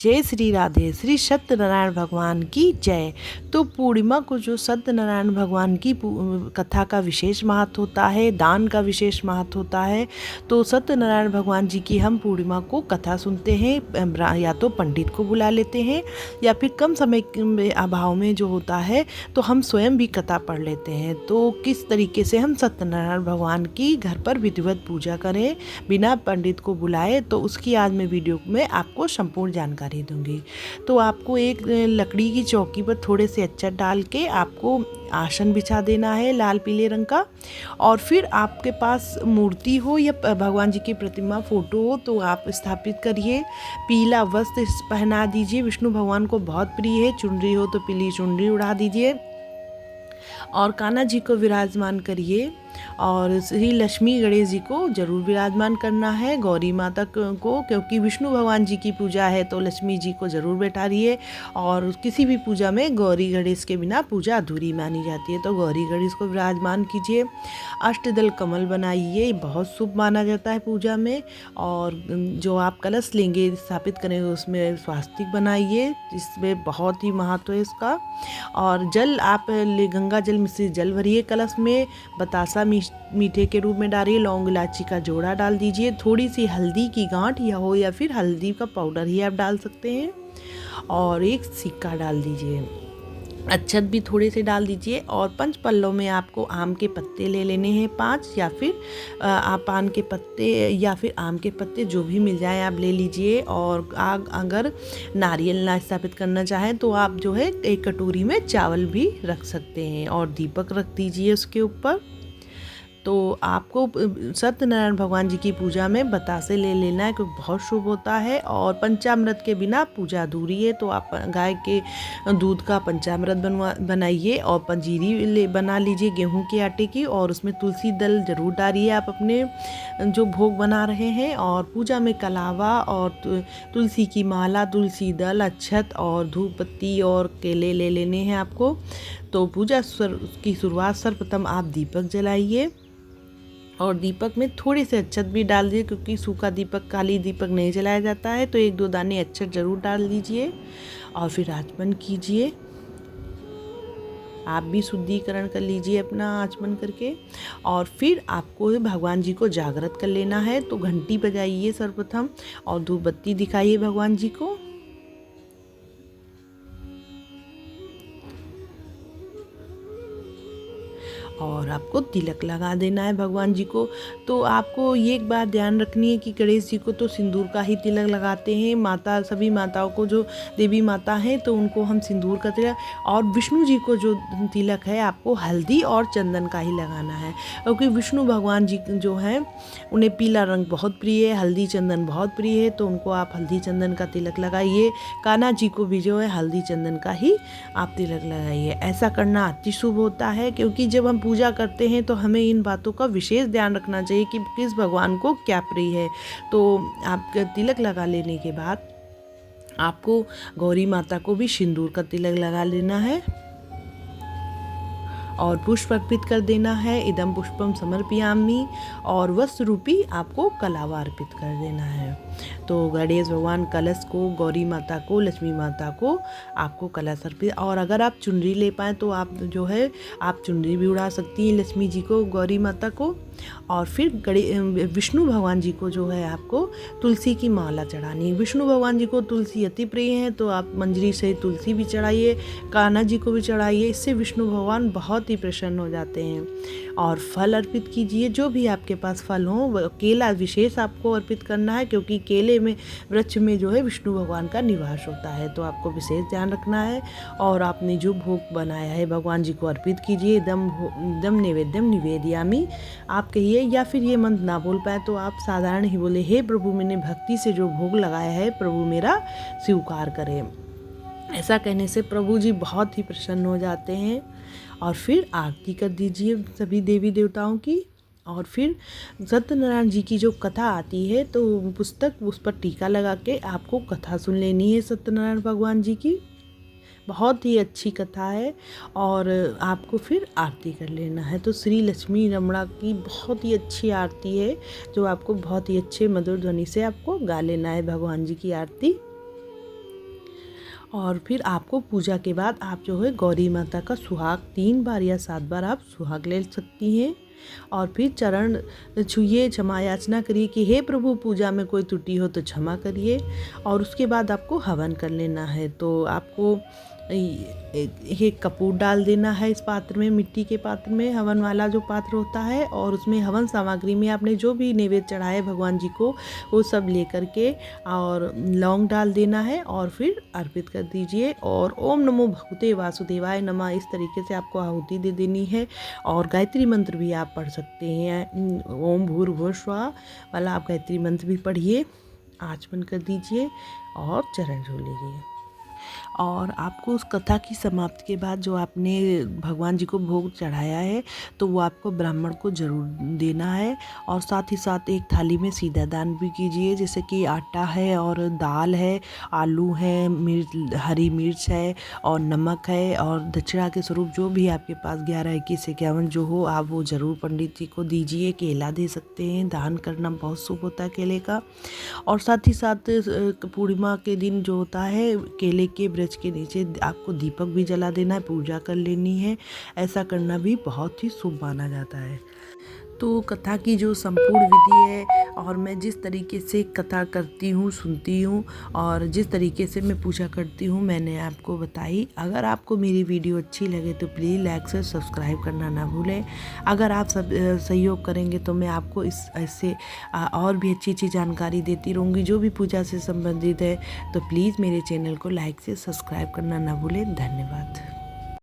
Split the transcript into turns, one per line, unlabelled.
जय श्री राधे। श्री सत्यनारायण भगवान की जय। तो पूर्णिमा को जो सत्यनारायण भगवान की कथा का विशेष महत्व होता है, दान का विशेष महत्व होता है। तो सत्यनारायण भगवान जी की हम पूर्णिमा को कथा सुनते हैं, या तो पंडित को बुला लेते हैं या फिर कम समय के अभाव में जो होता है तो हम स्वयं भी कथा पढ़ लेते हैं। तो किस तरीके से हम सत्यनारायण भगवान की घर पर विधिवत पूजा करें बिना पंडित को बुलाए, तो उसकी आज मैं वीडियो में आपको संपूर्ण जानकारी दूंगी। तो आपको एक लकड़ी की चौकी पर थोड़े से अक्षत डाल के आपको आसन बिछा देना है लाल पीले रंग का। और फिर आपके पास मूर्ति हो या भगवान जी की प्रतिमा फोटो हो तो आप स्थापित करिए। पीला वस्त्र पहना दीजिए, विष्णु भगवान को बहुत प्रिय है। चुनरी हो तो पीली चुनरी उड़ा दीजिए और कान्हा जी को विराजमान करिए। और श्री लक्ष्मी गणेश जी को जरूर विराजमान करना है, गौरी माता को, क्योंकि विष्णु भगवान जी की पूजा है तो लक्ष्मी जी को जरूर बैठाइए। और किसी भी पूजा में गौरी गणेश के बिना पूजा अधूरी मानी जाती है, तो गौरी गणेश को विराजमान कीजिए। अष्टदल कमल बनाइए, बहुत शुभ माना जाता है पूजा में। और जो आप कलश लेंगे स्थापित करेंगे उसमें स्वास्तिक बनाइए, जिसमें बहुत ही महत्व है इसका। और जल आप गंगा जल मिश्रित जल भरिए कलश में, बतासा मीठे के रूप में डालिए, लौंग इलायची का जोड़ा डाल दीजिए, थोड़ी सी हल्दी की गांठ या फिर हल्दी का पाउडर ही आप डाल सकते हैं, और एक सिक्का डाल दीजिए। अक्षत भी थोड़े से डाल दीजिए। और 5 पल्लों में आपको आम के पत्ते ले लेने हैं 5, या फिर आप पान के पत्ते या फिर आम के पत्ते जो भी मिल जाए आप ले लीजिए। और अगर नारियल ना स्थापित करना चाहें तो आप जो है एक कटोरी में चावल भी रख सकते हैं और दीपक रख दीजिए उसके ऊपर। तो आपको सत्यनारायण भगवान जी की पूजा में बतासे ले लेना है, क्योंकि बहुत शुभ होता है। और पंचामृत के बिना पूजा अधूरी है, तो आप गाय के दूध का पंचामृत बनाइए और पंजीरी बना लीजिए गेहूं के आटे की, और उसमें तुलसी दल जरूर डालिए आप अपने जो भोग बना रहे हैं। और पूजा में कलावा और तुलसी की माला, तुलसी दल, अक्षत और धूप बत्ती और केले ले लेने हैं आपको। तो पूजा की शुरुआत सर्वप्रथम आप दीपक जलाइए, और दीपक में थोड़े से अक्षत भी डाल दीजिए, क्योंकि सूखा दीपक काली दीपक नहीं जलाया जाता है, तो 1-2 दाने अक्षत जरूर डाल दीजिए। और फिर आचमन कीजिए, आप भी शुद्धिकरण कर लीजिए अपना आचमन करके। और फिर आपको भगवान जी को जागृत कर लेना है, तो घंटी बजाइए सर्वप्रथम और धूप बत्ती दिखाइए भगवान जी को। और आपको तिलक लगा देना है भगवान जी को। तो आपको ये एक बात ध्यान रखनी है कि गणेश जी को तो सिंदूर का ही तिलक लगाते हैं, माता सभी माताओं को जो देवी माता हैं तो उनको हम सिंदूर का तिलक, और विष्णु जी को जो तिलक है आपको हल्दी और चंदन का ही लगाना है, क्योंकि विष्णु भगवान जी जो हैं उन्हें पीला रंग बहुत प्रिय है, हल्दी चंदन बहुत प्रिय है, तो उनको आप हल्दी चंदन का तिलक लगाइए। कान्हा जी को भी जो है हल्दी चंदन का ही आप तिलक लगाइए। ऐसा करना अति शुभ होता है, क्योंकि जब हम पूजा करते हैं तो हमें इन बातों का विशेष ध्यान रखना चाहिए कि किस भगवान को क्या प्रिय है। तो आप तिलक लगा लेने के बाद आपको गौरी माता को भी सिंदूर का तिलक लगा लेना है और पुष्प अर्पित कर देना है। इदम पुष्पम समर्पयामि, और वस्त्र रूपी आपको कलावा अर्पित कर देना है। तो गणेश भगवान कलश को, गौरी माता को, लक्ष्मी माता को आपको कलश अर्पित। और अगर आप चुनरी ले पाएँ तो आप जो है आप चुनरी भी उड़ा सकती हैं लक्ष्मी जी को, गौरी माता को। और फिर विष्णु भगवान जी को जो है आपको तुलसी की माला चढ़ानी है। विष्णु भगवान जी को तुलसी अति प्रिय है, तो आप मंजरी से तुलसी भी चढ़ाइए, कान्हा जी को भी चढ़ाइए। इससे विष्णु भगवान बहुत ही प्रसन्न हो जाते हैं। और फल अर्पित कीजिए, जो भी आपके पास फल हो। केला विशेष आपको अर्पित करना है, क्योंकि केले में वृक्ष में जो है विष्णु भगवान का निवास होता है, तो आपको विशेष ध्यान रखना है। और आपने जो भोग बनाया है भगवान जी को अर्पित कीजिए। दम नैवेद्यम निवेदयामि आप कहिए, या फिर ये मंत्र ना बोल पाए तो आप साधारण ही बोले, हे प्रभु मैंने भक्ति से जो भोग लगाया है प्रभु मेरा स्वीकार करें। ऐसा कहने से प्रभु जी बहुत ही प्रसन्न हो जाते हैं। और फिर आरती कर दीजिए सभी देवी देवताओं की। और फिर सत्यनारायण जी की जो कथा आती है तो पुस्तक उस पर टीका लगा के आपको कथा सुन लेनी है सत्यनारायण भगवान जी की। बहुत ही अच्छी कथा है। और आपको फिर आरती कर लेना है। तो श्री लक्ष्मी रमणा की बहुत ही अच्छी आरती है, जो आपको बहुत ही अच्छे मधुर ध्वनि से आपको गा लेना है भगवान जी की आरती। और फिर आपको पूजा के बाद आप जो है गौरी माता का सुहाग 3 बार या 7 बार आप सुहाग ले सकती हैं। और फिर चरण छुइए, क्षमा याचना करिए कि हे प्रभु पूजा में कोई त्रुटि हो तो क्षमा करिए। और उसके बाद आपको हवन कर लेना है। तो आपको एक कपूर डाल देना है इस पात्र में, मिट्टी के पात्र में, हवन वाला जो पात्र होता है। और उसमें हवन सामग्री में आपने जो भी नैवेद्य चढ़ाए भगवान जी को वो सब ले करके और लौंग डाल देना है और फिर अर्पित कर दीजिए। और ओम नमो भगवते वासुदेवाय नमः इस तरीके से आपको आहुति दे देनी है। और गायत्री मंत्र भी आप पढ़ सकते हैं, ओम भूर्भुवः स्वः वाला आप गायत्री मंत्र भी पढ़िए। आँच बंद कर दीजिए और चरण छू लीजिए। और आपको उस कथा की समाप्ति के बाद जो आपने भगवान जी को भोग चढ़ाया है तो वो आपको ब्राह्मण को ज़रूर देना है। और साथ ही साथ एक थाली में सीधा दान भी कीजिए, जैसे कि आटा है और दाल है, आलू है, मिर्च, हरी मिर्च है और नमक है। और दक्षिणा के स्वरूप जो भी आपके पास 11, 21, 51 जो हो आप वो ज़रूर पंडित जी को दीजिए। केला दे सकते हैं, दान करना बहुत शुभ होता है केले का। और साथ ही साथ पूर्णिमा के दिन जो होता है केले के वृक्ष के नीचे आपको दीपक भी जला देना है, पूजा कर लेनी है। ऐसा करना भी बहुत ही शुभ माना जाता है। तो कथा की जो संपूर्ण विधि है और मैं जिस तरीके से कथा करती हूँ, सुनती हूँ और जिस तरीके से मैं पूजा करती हूँ मैंने आपको बताई। अगर आपको मेरी वीडियो अच्छी लगे तो प्लीज़ लाइक से सब्सक्राइब करना ना भूलें। अगर आप सब सहयोग करेंगे तो मैं आपको इस ऐसे और भी अच्छी अच्छी जानकारी देती रहूँगी जो भी पूजा से संबंधित है। तो प्लीज़ मेरे चैनल को लाइक से सब्सक्राइब करना ना भूलें। धन्यवाद।